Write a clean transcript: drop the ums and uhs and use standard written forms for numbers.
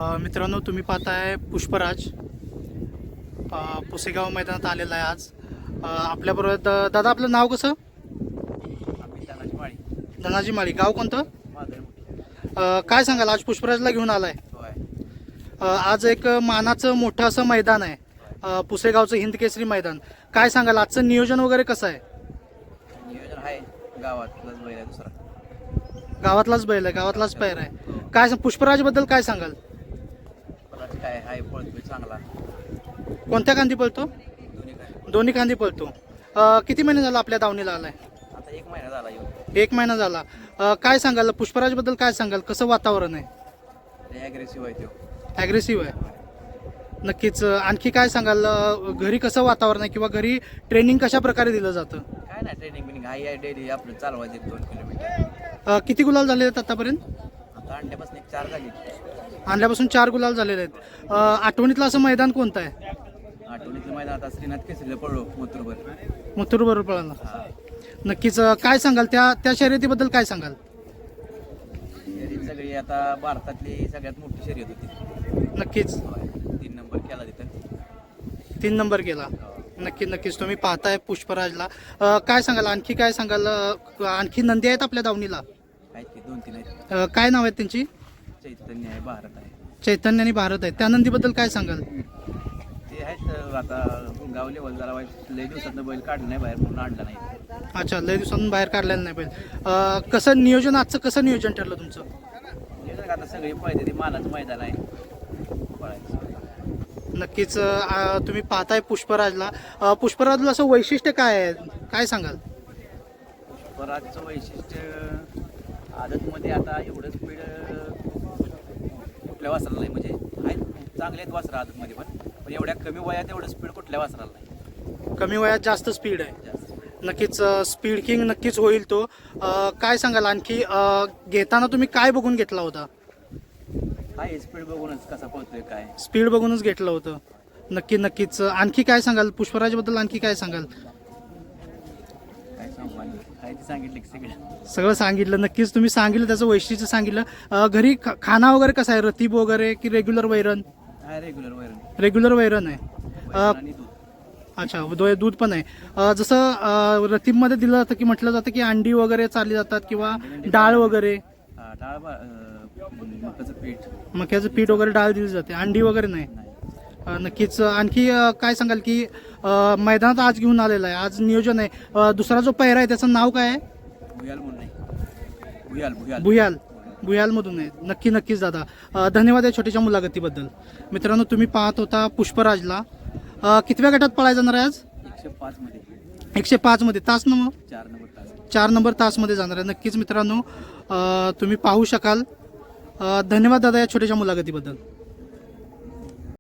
मित्रांनो, तुम्ही पाहताय पुष्पराज पुसेगाव मैदानात आलेला आहे आज. आपल्याबरोबर दादा, आपलं नाव कसं? धनाजी माळी. धनाजी माळी. गाव कोणतं? माधुरी. काय सांगाल, आज पुष्पराजला घेऊन आलाय? आज एक मानाचं मोठं असं मैदान आहे, पुसेगावचं हिंदकेसरी मैदान. काय सांगाल, आजचं नियोजन वगैरे कसं आहे? नियोजन आहे गावातलाच बैल आहे दुसरा. गावातलाच बैल आहे, गावातलाच पैर आहे. काय पुष्पराजबद्दल काय सांगाल? काय आहे पळतोय चांगला. कोणत्या कांदी पळतो? दोन्ही काय दोन्ही कांदी पळतो. किती महिने झाला आपल्या दावणीला आलाय? आता 1 महिना झाला येऊन. 1 महिना झाला. काय सांगाल पुष्पराजबद्दल, काय सांगाल, कसं वातावरण आहे? ॲग्रेसिव्ह आहे तो. ॲग्रेसिव्ह आहे. नक्कीच. आणखी काय सांगाल, घरी कसं वातावरण आहे किंवा घरी ट्रेनिंग कशा प्रकारे दिलं जातं? काय नाही, ट्रेनिंग बिनिंग आहे डेली आपलं चालवायचं 2 किलोमीटर. किती गुलाल झाले आहेत आतापर्यंत? आता अंड्यापासून 4 झाली. आणल्यापासून 4 गुलाल झालेले आहेत. आठवणीतलं असं मैदान कोणतं आहे? आठवणीतलं मैदान आता श्रीनाथ केसरीला पडलो मथुरभर. मथुर बरोबर पळाला. नक्कीच. काय सांगाल त्या शर्यतीबद्दल, काय सांगाल? शर्यत सगळी आता भारतातली सगळ्यात मोठी शर्यत होती. नक्कीच. 3 नंबर केला तिथं. 3 नंबर केला. नक्कीच. तुम्ही पाहताय पुष्पराजला. काय सांगाल, आणखी काय सांगाल? आणखी नंदी आहेत आपल्या दावणीला? आहेत की 2-3 आहेत. काय नाव आहेत त्यांची? चैतन्य आहे, भारत आहे. चैतन्य आणि भारत आहे. त्या नंदीबद्दल काय सांगाल? ते आहेत आता गाव लेवल जरा लय दिवसातनं बैल काढलं नाही बाहेर म्हणून आणलं नाही. अच्छा, लय दिवसांनी बाहेर काढलेलं नाही बैल. कसं नियोजन, आजचं कसं नियोजन ठरलं तुमचं? आता सगळी पळते, ते मानाचं मैदान आहे पळायचं. नक्कीच. तुम्ही पाहताय पुष्पराजला. पुष्पराजला असं वैशिष्ट्य काय आहे, काय सांगाल? पुष्पराजचं वैशिष्ट्य आदतमध्ये आता एवढं स्पीड कुठल्या वासराला नाही. म्हणजे आहेत चांगले आहेत वासरं आदतमध्ये, पण एवढ्या कमी वयात एवढं स्पीड कुठल्या वासराला नाही. कमी वयात जास्त स्पीड आहे. जास्त नक्कीच. स्पीड किंग नक्कीच होईल तो. काय सांगाल, आणखी घेताना तुम्ही काय बघून घेतला होता? आहे स्पीड बघूनच कसा पळतोय काय. स्पीड बघूनच घेतलं होतं. नक्कीच. आणखी काय सांगाल पुष्पराजबद्दल, आणखी काय सांगाल? काय सांगू आणि आहे ते सांगितलं की सगळं सांगितलं. नक्कीच तुम्ही सांगितलं, त्याचं वैशिष्ट्य सांगितलं. घरी खाना वगैरे कसा आहे? रतीब वगैरे की रेग्युलर वैरण? आहे रेग्युलर वैरण. रेग्युलर वैरण आहे. आणि दूध. अच्छा, दूध पण आहे. जसं रतीबमध्ये दिलं जातं की म्हटलं जातं की अंडी वगैरे चालली जातात किंवा डाळ वगैरे? डाळ मकाचं पीठ. मक्याचं पीठ वगैरे डाळ दिली जाते, अंडी वगैरे नाही. नक्कीच. आणखी काय सांगाल की मैदानात आज घेऊन आलेला आहे, आज नियोजन आहे. दुसरा जो पहिरा आहे त्याचं नाव काय आहे? भुयाल म्हणून नाही, भुयाल. भुयालमधून आहे. नक्कीच दादा. धन्यवाद या छोट्याशा मुलाखतीबद्दल. मित्रांनो, तुम्ही पाहत होता पुष्पराजला. कितव्या गटात पळायला जाणार आहे आज? 105 मध्ये. 105 मध्ये. तास ना मग? 4 नंबर तास. 4 नंबर तासमध्ये जाणार आहे. नक्कीच मित्रांनो, तुम्ही पाहू शकाल. धन्यवाद दादा या छोट्याशा मुलाखतीबद्दल.